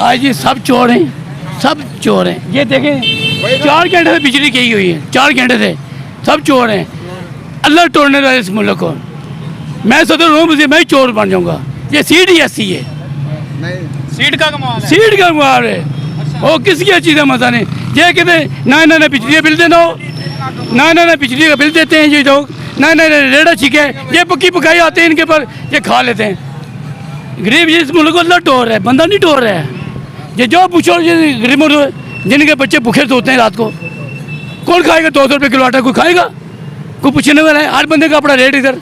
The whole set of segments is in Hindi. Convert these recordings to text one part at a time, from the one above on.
आज जी सब चोर हैं, सब चोर हैं। ये देखें 4 घंटे से बिजली गई हुई है, 4 घंटे से सब चोर हैं। अल्लाह तोड़ने वाले इस मुल्क को। मैं सोच रहा हूँ मुझे मैं चोर बन जाऊँगा। ये सीट ही ऐसी है, सीट का कमाल है। सीट का मुहार है। वो किसकी चीज़ है मजा नहीं। ये कहते ना बिजली का बिल देना हो, ना बिजली का बिल देते हैं ये लोग, ना रेड़ा छिके, ये पक्की पकाई आते हैं इनके पर, ये खा लेते हैं। गरीब इस मुल्क को अल्लाह तोड़ रहा है, बंदा नहीं तोड़ रहा है। ये जो पूछो ये गरीब मुल्क जिनके बच्चे भूखे सोते हैं रात को, कौन खाएगा 200 रुपये किलो आटा? कोई खाएगा? कोई पूछने वाला है? हर बंदे का अपना रेट इधर,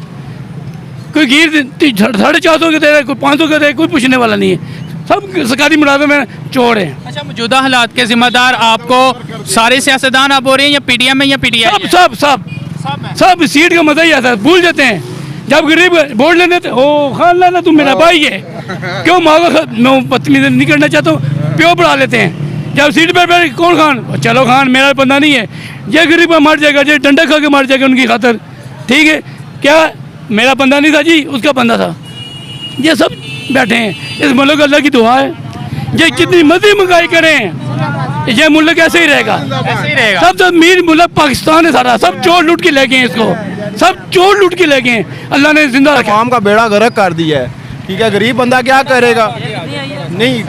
कोई गिर 450 के दे रहा है, कोई 500 के दे रहा है, कोई पूछने वाला नहीं है। सब सरकारी मुलाजिम में चोर हैं। अच्छा, मौजूदा हालात के जिम्मेदार आपको सारे सियासतदान आप हो रहे हैं या पीडीएम है या पीडीआई? सब सीट का मजा ही आता है, भूल जाते हैं। जब गरीब वोट लेने थे, ओ खान लाना तुम मेरा भाई है, क्यों माँ का मैं पत्नी नहीं करना चाहता हूँ, प्यो बढ़ा लेते हैं। जब सीट पर बैठ कौन खान, चलो खान मेरा बंदा नहीं है, ये गरीब मर जाएगा, ये डंडा खा के मर जाएगा उनकी खातर, ठीक है। क्या मेरा बंदा नहीं था जी, उसका बंदा था। ये सब बैठे हैं। इस मुल्क अल्लाह की दुआ है, ये कितनी मर्जी महंगाई करें, ये मुल्क ऐसे ही रहेगा, ऐसे ही रहेगा। सब अमीर मुल्क पाकिस्तान है सारा, सब चोर लूट के ले गए हैं इसको, सब चोर लूट के ले गए हैं। अल्लाह ने जिंदा रखा। आवाम का बेड़ा गर्क कर दिया है, ठीक है। गरीब बंदा क्या करेगा? नहीं,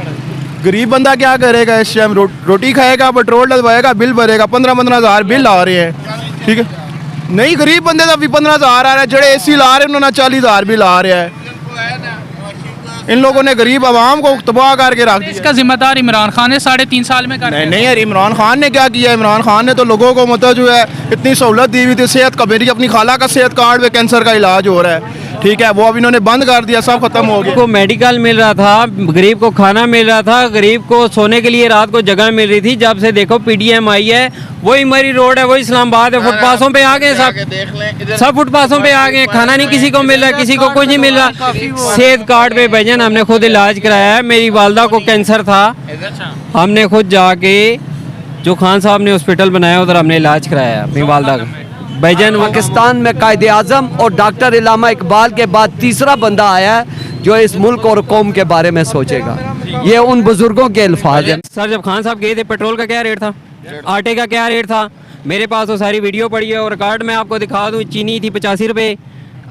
गरीब बंदा क्या करेगा? इस टाइम रोटी खाएगा, पेट्रोल डलवाएगा, बिल भरेगा, 15-15 हज़ार बिल आ रहे हैं, ठीक है। नहीं, गरीब बंदे का भी 15 हज़ार आ रहा है, जड़े AC ला रहे हैं उन्होंने 40 हज़ार बिल आ रहा है। इन लोगों ने गरीब आवाम को तबाह करके रख दिया। इसका जिम्मेदार इमरान खान है, 3.5 साल में कर। नहीं यार, इमरान खान ने क्या किया? इमरान खान ने तो लोगों को मतलब जो है इतनी सहूलत दी हुई थी, सेहत का, मेरी अपनी खाला का सेहत कार्ड में कैंसर का इलाज हो रहा है, ठीक है। वो अब इन्होंने बंद कर दिया, सब खत्म हो गया। को मेडिकल मिल रहा था, गरीब को खाना मिल रहा था, गरीब को सोने के लिए रात को जगह मिल रही थी। जब से देखो पीडीएम आई है, वही मरी रोड है, वही इस्लामाबाद है, फुटपाथों पे आ गए सब फुटपाथों पे आ गए। खाना नहीं किसी को मिल रहा, किसी को कुछ नहीं मिल रहा। सेहत कार्ड पे भजन हमने खुद इलाज कराया है। मेरी वालदा को कैंसर था, हमने खुद जाके जो खान साहब ने हॉस्पिटल बनाया उधर हमने इलाज कराया अपनी वालदा का। भाईजान, पाकिस्तान में कायदे आज़म और डॉक्टर इलामा इकबाल के बाद तीसरा बंदा आया है जो इस मुल्क और कौम के बारे में सोचेगा। ये उन बुजुर्गों के अल्फाज हैं। सर जब खान साहब गए थे, पेट्रोल का क्या रेट था, आटे का क्या रेट था? मेरे पास वो सारी वीडियो पड़ी है और रिकॉर्ड में आपको दिखा दूँ। चीनी थी 85 रुपये,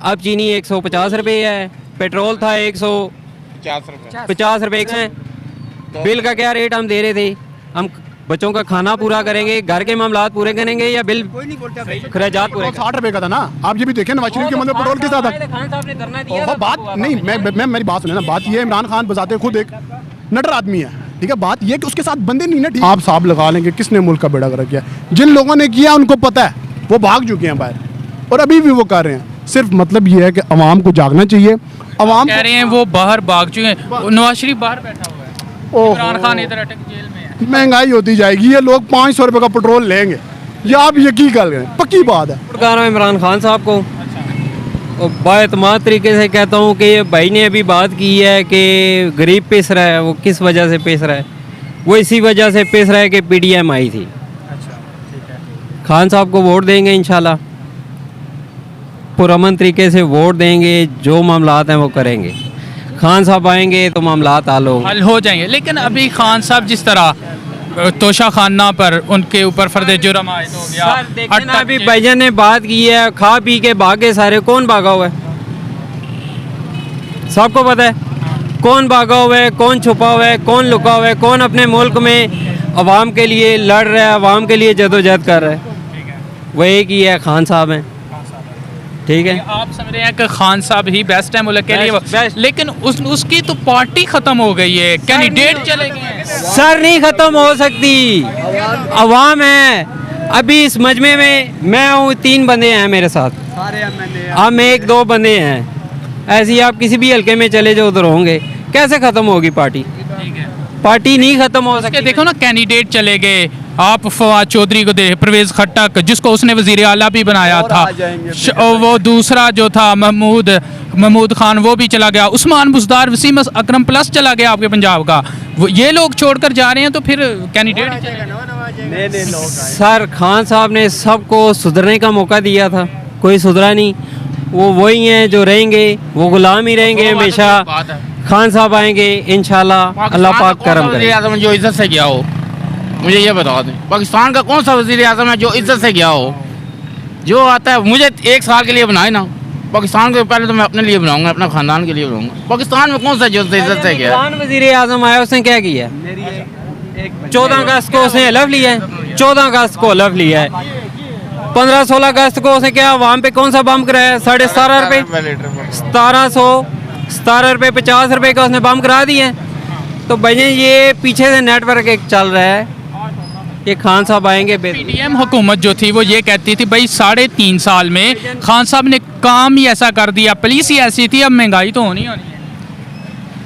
अब चीनी 150 रुपये है। पेट्रोल था 150 रुपये। बिल का क्या रेट हम दे रहे थे? हम बच्चों का खाना पूरा करेंगे, घर के मामलात पूरे करेंगे या बिल खर्चात पूरे? 60 रुपए का था ना। आप ये भी देखें नवाज शरीफ के मतलब पेट्रोल के साथ खान साहब ने धरना दिया। बात नहीं, मैं मेरी बात सुने ना। बात ये है, इमरान खान बजाते खुद एक नटर आदमी है, ठीक है। बात ये कि उसके साथ बंदे नहीं ना, ठीक। आप साहब लगा लेंगे किसने मुल्क का बेड़ा गर्क किया। जिन लोगों ने किया उनको पता है, वो भाग चुके हैं बाहर और अभी भी वो कर रहे हैं। सिर्फ मतलब ये है कि अवाम को जागना चाहिए। अवाम कह रहे हैं वो बाहर भाग चुके हैं, नवाज शरीफ बाहर बैठा हुआ है, इमरान खान इधर अटक जेल में है। महंगाई होती जाएगी, ये लोग 500 रुपये का पेट्रोल लेंगे, ये आप यकीन कर रहे हैं, पक्की बात है। कह रहा हूँ इमरान खान साहब को और बाएतमाद तरीके से कहता हूँ कि ये भाई ने अभी बात की है कि गरीब पिस रहा है। वो किस वजह से पिस रहा है? वो इसी वजह से पिस रहा है कि पीडीएम आई थी। खान साहब को वोट देंगे इंशाल्लाह, पुरअमन तरीके से वोट देंगे, जो मामलात हैं वो करेंगे। खान साहब आएंगे तो मामलात हल हो जाएंगे। लेकिन अभी खान साहब जिस तरह तोशा खाना पर उनके ऊपर फर्द जुर्म आयद हो गया। सर देखें ना, अभी भाईजान ने बात की है, खा पी के भागे सारे। कौन भागा हुआ है? सबको पता है कौन भागा हुआ है, कौन छुपा हुआ है, कौन लुका हुआ है, कौन अपने मुल्क में अवाम के लिए लड़ रहा है, अवाम के लिए जदोजहद कर रहा है। वो एक ही है, खान साहब हैं, ठीक है। आप समझ रहे हैं कि खान साहब ही बेस्ट है मुल्क के लिए, लेकिन उसकी तो पार्टी खत्म हो गई है, कैंडिडेट चले गए हैं। सर नहीं खत्म हो सकती, अवाम है। अभी इस मजमे में मैं हूँ, 3 बंदे हैं मेरे साथ, हम 1-2 बंदे हैं। ऐसे ही आप किसी भी हल्के में चले जाओ उधर होंगे। कैसे खत्म होगी पार्टी? पार्टी नहीं खत्म हो सकती। देखो ना, कैंडिडेट चले गए। आप फवाद चौधरी को देख, परवेज खट्टक जिसको उसने वजीर आला भी बनाया था, वो दूसरा जो था महमूद खान, वो भी चला गया। उस्मान बुज़दार, वसीम अकरम प्लस चला गया आपके पंजाब का। ये लोग छोड़कर जा रहे हैं तो फिर कैंडिडेट सर खान साहब ने सबको सुधरने का मौका दिया था, कोई सुधरा नहीं। वो वही हैं जो रहेंगे, वो गुलाम ही रहेंगे हमेशा। खान साहब आएंगे इंशाल्लाह, अल्लाह पाक करम वज़ीर करे। आज़म जो इज्जत से गया हो, मुझे ये बता दें, पाकिस्तान का कौन सा वज़ीर आज़म है जो इज्जत से गया हो? जो आता है मुझे 1 साल के लिए बनाए ना, पाकिस्तान के पहले तो मैं अपने लिए बनाऊंगा, अपना खानदान के लिए बनाऊंगा। पाकिस्तान में कौन सा जो इज्जत से गया है? इमरान वज़ीर आज़म आया, उसने क्या किया? 14 अगस्त को उसने हलफ लिया है, 14 अगस्त को हलफ लिया है। 15-16 अगस्त को उसने क्या वहाँ पे कौन सा बम कराया? 17.5 रुपये, 17 रुपये 50 रुपये का उसने बम करा दिए। तो भैया ये पीछे से नेटवर्क एक चल रहा है कि खान साहब आएंगे। पीडीएम हुकूमत जो थी वो ये कहती थी भाई 3.5 साल में खान साहब ने काम ही ऐसा कर दिया, पुलिस ही ऐसी थी, अब महंगाई तो होनी होनी है।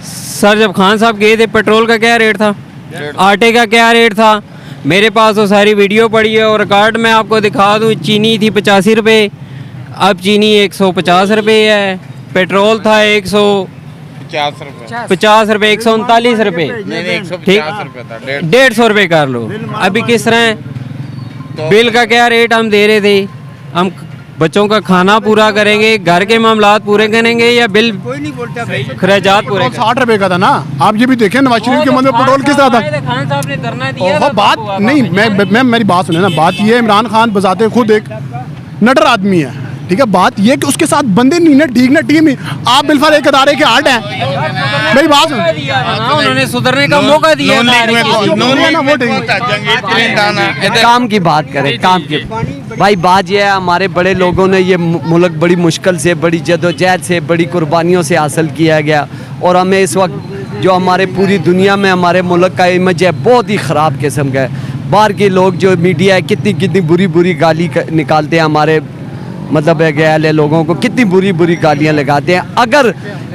सर जब खान साहब गए थे पेट्रोल का क्या रेट था, आटे का क्या रेट था? मेरे पास वो सारी वीडियो पड़ी है और रिकॉर्ड मैं आपको दिखा दूँ। चीनी थी 85 रुपये, अब चीनी 150 रुपये है। पेट्रोल था 150 रुपये, 139 रुपये, ठीक, 150 रुपये कर लो। अभी किस तरह बिल का क्या रेट हम दे रहे थे? हम बच्चों का खाना पूरा करेंगे, घर के मामलात पूरे करेंगे या बिल खर्चात पूरे? 60 रुपए का था ना। आप ये भी देखें नवाज शरीफ के मन में पेट्रोल किस तरह था। खान साहब ने धरना दिया ओहो, था, बात नहीं, मैं मेरी बात सुने ना। बात ये है, इमरान खान बजाते खुद एक नटर आदमी है, ठीक है। बात ये कि उसके साथ बंदे नहीं ना, ठीक ना, टीम ही। आप बिल्कुल एक अदारे के हार्ट हैं। मेरी बात सुन, उन्होंने सुधरने का मौका दिया काम की बात करें, काम की। भाई बात यह है, हमारे बड़े लोगों ने ये मुल्क बड़ी मुश्किल से, बड़ी जदोजहद से, बड़ी कुर्बानियों से हासिल किया गया। और हमें इस वक्त जो हमारे पूरी दुनिया में हमारे मुल्क का इमेज है बहुत ही ख़राब किस्म का है। बाहर के लोग जो मीडिया है कितनी कितनी बुरी बुरी गाली निकालते हैं, हमारे मतलब गैर लोगों को कितनी बुरी बुरी गालियाँ लगाते हैं।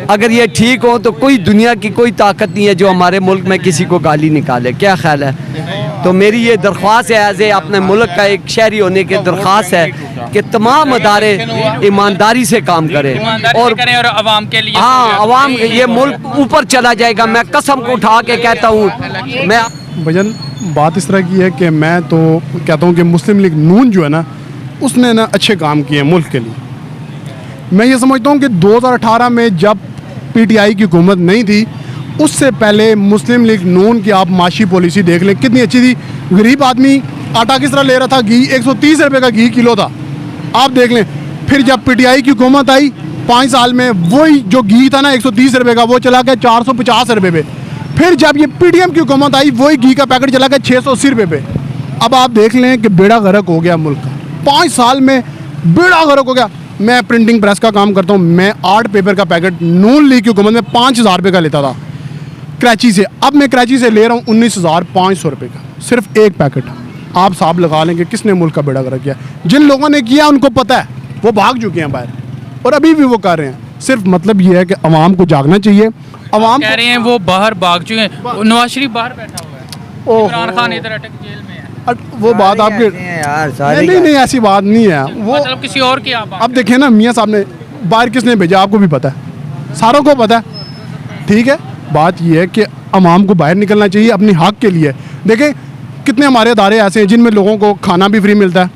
अगर ये ठीक हो तो कोई दुनिया की कोई ताकत नहीं है जो हमारे मुल्क में किसी को गाली निकाले। क्या ख्याल है? तो मेरी ये दरख्वास्त है, एज ए अपने मुल्क का एक शहरी होने की दरख्वास्त है कि तमाम अदारे ईमानदारी से काम करें और अवाम के लिए, हाँ, अवाम ये मुल्क ऊपर चला जाएगा। मैं कसम को उठा के कहता हूँ। मैं भजन बात इस तरह की है कि मैं तो कहता हूँ कि मुस्लिम लीग नून जो है ना, उसने ना अच्छे काम किए मुल्क के लिए। मैं ये समझता हूँ कि 2018 में जब पीटीआई की हुकूमत नहीं थी, उससे पहले मुस्लिम लीग नून की आप माशी पॉलिसी देख लें कितनी अच्छी थी। गरीब आदमी आटा किस तरह ले रहा था, घी 130 रुपये का घी किलो था, आप देख लें। फिर जब पीटीआई की हुकूमत आई 5 साल में, वही जो घी था ना 130 रुपये का, वो चला गया 450 रुपये पे। फिर जब ये पीडीएम की हुकूमत आई, वही घी का पैकेट चला गया 680 रुपये पे। अब आप देख लें कि बेड़ा गर्क हो गया मुल्क का, 5 साल में बेड़ा गर्क हो गया। मैं प्रिंटिंग प्रेस का काम करता हूँ, मैं आर्ट पेपर का पैकेट नून लीग की हुकूमत में 5000 रुपये का लेता था कराची से। अब मैं कराची से ले रहा हूँ 19,500 रुपये का, सिर्फ एक पैकेट। आप साहब लगा लेंगे किसने मुल्क का बेड़ा गर्क किया। जिन लोगों ने किया उनको पता है, वो भाग चुके हैं बाहर और अभी भी वो कर रहे हैं। सिर्फ मतलब ये है कि अवाम को जागना चाहिए। अवाम कह रहे हैं वो बाहर भाग चुके हैं। नवाज शरीफ बाहर बैठा हुआ है, इमरान खान इधर अटक जेल में है। वो बात आपके यार नहीं ऐसी बात नहीं है। वो मतलब किसी और की आप अब देखिए ना, मियाँ साहब ने बाहर किसने भेजा आपको भी पता है, सारों को पता है, ठीक है। बात यह है कि अवाम को बाहर निकलना चाहिए अपनी हक के लिए। देखें कितने हमारे अदारे ऐसे हैं जिनमें लोगों को खाना भी फ्री मिलता है,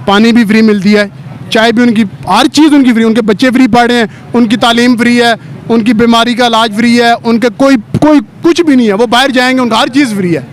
पानी भी फ्री मिलती है, चाय भी उनकी, हर चीज़ उनकी फ्री, उनके बच्चे फ्री पढ़ रहे हैं, उनकी तालीम फ्री है, उनकी बीमारी का इलाज फ्री है, उनके कोई कुछ भी नहीं है। वो बाहर जाएंगे उनका हर चीज़ फ्री है,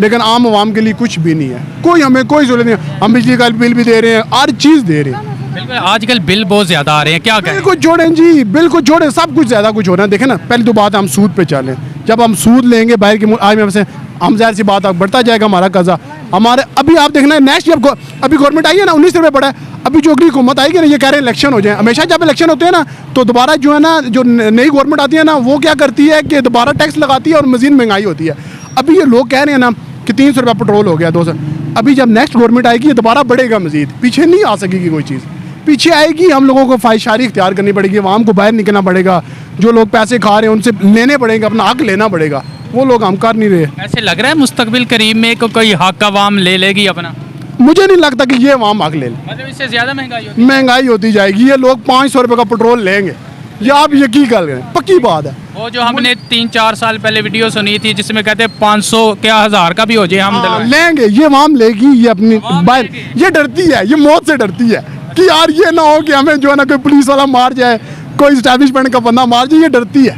लेकिन आम आवाम के लिए कुछ भी नहीं है। कोई हमें कोई सहूलत नहीं है। हम बिजली का बिल भी दे रहे हैं, हर चीज़ दे रहे हैं। बिल्कुल, आजकल बिल बहुत ज़्यादा आ रहे हैं, क्या करें? बिल्कुल जोड़ें जी, बिल्कुल जोड़ें, सब कुछ ज़्यादा कुछ हो रहा है। देखें ना, पहले तो बात है हम सूद पे चलें। जब हम सूद लेंगे बाहर के IMF से, हम ज़ाहिर सी बात है बढ़ता जाएगा हमारा कर्जा। हमारे अभी आप देखना नेक्स्ट जब अभी गवर्नमेंट आई है ना 19 रुपये पड़ा है। अभी जो अगली हुकूमत आएगी ना, ये कह रहे हैं इलेक्शन हो जाए। हमेशा जब इलेक्शन होते हैं ना, तो दोबारा जो है ना, जो नई गवर्नमेंट आती है ना, वो क्या करती है कि दोबारा टैक्स लगाती है और मजीद महंगाई होती है। अभी ये लोग कह रहे हैं ना कि 300 रुपये पेट्रोल हो गया, 200। अभी जब नेक्स्ट गवर्नमेंट आएगी ये दोबारा बढ़ेगा मजीद, पीछे नहीं आ सकेगी कोई चीज़, पीछे आएगी। हम लोगों को ख्वाहिशारी इख्तियार करनी पड़ेगी, आवाम को बाहर निकलना पड़ेगा। जो लोग पैसे खा रहे हैं उनसे लेने पड़ेंगे, अपना हक लेना पड़ेगा। वो लोग हम कर नहीं रहे। ऐसे लग रहा है मुस्तकबिल करीब में कोई हक अवाम ले लेगी अपना। मुझे नहीं लगता कि ये आवाम हक ले ले। मतलब इससे ज़्यादा महंगाई होगी। महंगाई होती जाएगी, ये लोग 500 रुपये का पेट्रोल लेंगे, ये आप यकीन कर रहे हैं, पक्की बात है। वो जो हमने 3-4 साल पहले वीडियो सुनी थी जिसमें कहते हैं 500 क्या 1000 का भी हो जाए हम दिलवाएं। लेंगे, ये आवाम लेगी। ये अपनी बाहर ये डरती है, ये मौत से डरती है कि यार ये ना हो कि हमें जो है ना कोई पुलिस वाला मार जाए, कोई इस्टेब्लिशमेंट का बंदा मार जाए, ये डरती है।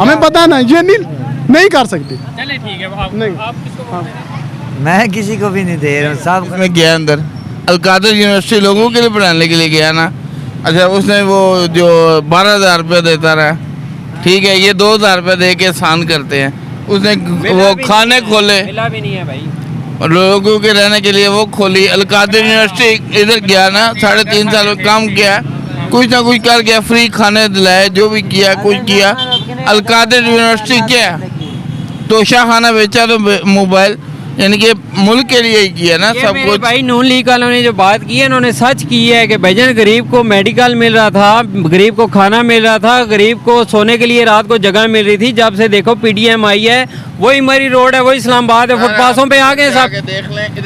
हमें पता है ना, ये नहीं कर सकते। चलिए ठीक है, आप नहीं। किसको वोट दे रहे हैं? मैं किसी को भी नहीं दे रहा हूँ, सब में गया अंदर अलकादर यूनिवर्सिटी लोगों के लिए पढ़ाने के लिए गया ना। अच्छा उसने वो जो 12,000 रुपये देता रहा, ठीक है, ये 2,000 रुपये दे के एहसान करते हैं। उसने वो खाने खोले, मिला भी नहीं है भाई। और लोगों के रहने के लिए वो खोली। अलकादर यूनिवर्सिटी इधर गया ना, 3.5 साल में काम किया, कुछ ना कुछ कर गया, फ्री खाने दिलाए, जो भी किया कुछ किया। अलकादर यूनिवर्सिटी क्या तोशा खाना बेचा, तो मोबाइल, यानी कि मुल्क के लिए ही किया ना ये सब मेरे कुछ। भाई नून लीग वालों ने जो बात की है, इन्होंने सच की है कि भाईजान गरीब को मेडिकल मिल रहा था, गरीब को खाना मिल रहा था, गरीब को सोने के लिए रात को जगह मिल रही थी। जब से देखो पीडीएम आई है, वही मरी रोड है, वही इस्लामाबाद है, फुटपाथों पे आ गए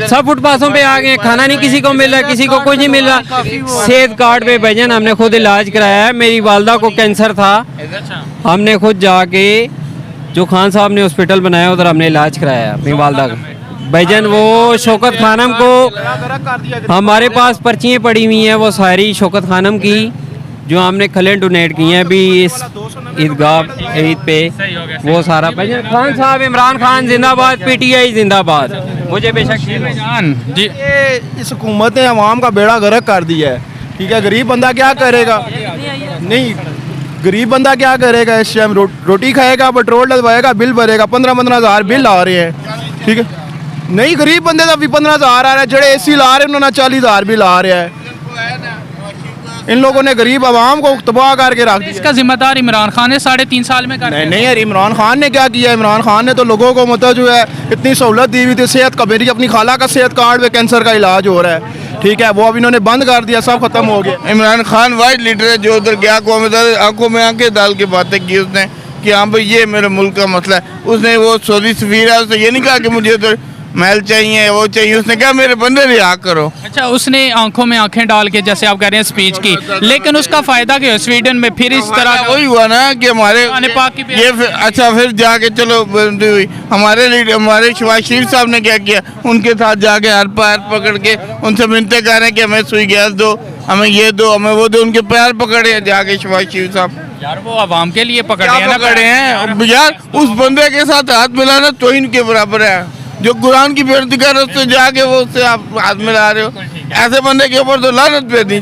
सब फुटपाथों पे आ गए। खाना नहीं किसी को मिल रहा, किसी को कुछ नहीं मिल रहा। सेहत कार्ड पे भाईजान हमने खुद इलाज कराया है। मेरी वालदा को कैंसर था, हमने खुद जाके जो खान साहब ने हॉस्पिटल बनाया उधर हमने इलाज कराया अपनी वालदा का। भाईजान वो शौकत खानम को, हमारे पास पर्चियाँ पड़ी हुई हैं वो सारी शौकत खानम की, जो हमने खलें डोनेट की हैं अभी इस ईदगाह ईद पे, वो सारा। भाईजान खान साहब, इमरान खान जिंदाबाद, पीटीआई जिंदाबाद। मुझे बेशक जान जी, ये इस हुकूमत ने अवाम का बेड़ा गर्क कर दिया है, ठीक है। गरीब बंदा क्या करेगा? नहीं, गरीब बंदा क्या करेगा? इस टाइम रोटी खाएगा, पेट्रोल डलवाएगा, बिल भरेगा, 15-15 हज़ार बिल आ रहे हैं, ठीक है। नहीं, गरीब बंदे का भी 15 हज़ार आ रहा है, जड़े एसी ला रहे हैं उन्होंने 40,000 बिल आ रहा है। इन लोगों ने गरीब आवाम को तबाह करके रख दिया। इसका जिम्मेदार इमरान खान है, 3.5 साल में कर नहीं नहीं यार, इमरान खान ने क्या किया? इमरान खान ने तो लोगों को मतलब जो है इतनी सहूलत दी हुई थी, सेहत का, मेरी अपनी खाला का सेहत कार्ड में कैंसर का इलाज हो रहा है, ठीक है, वो अब इन्होंने बंद कर दिया, सब खत्म हो गया। इमरान खान वाइट लीडर है जो उधर गया, आंखों में आंखें डाल के बातें की उसने कि हाँ भाई ये मेरे मुल्क का मसला है। उसने वो सऊदी सफीर है, उसने ये नहीं कहा कि मुझे उधर महल चाहिए, वो चाहिए, उसने कहा मेरे बंदे रिहा करो। अच्छा, उसने आंखों में आंखें डाल के, जैसे आप कह रहे हैं, स्पीच की, लेकिन उसका फायदा क्या है? स्वीडन में फिर इस तरह का वही हुआ ना कि हमारे पाक की ये अच्छा फिर जाके चलो बंदी हुई। हमारे शहबाज शरीफ साहब ने क्या किया? उनके साथ जाके हर पैर पकड़ के उनसे मिलते कह रहे हैं कि हमें सुई गैस दो, हमें ये दो, हमें वो दो। उनके पैर पकड़े जाके शहबाज शरीफ साहब। यार वो आवाम के लिए पकड़े हैं ना, पकड़े हैं यार। उस बंदे के साथ हाथ मिलाना तो इनके बराबर है जो कुरान की बेइज्जती कर रहे, उससे जाके वो उससे आप हाथ मिला रहे हो। ऐसे बंदे के ऊपर तो लानत भेज दी।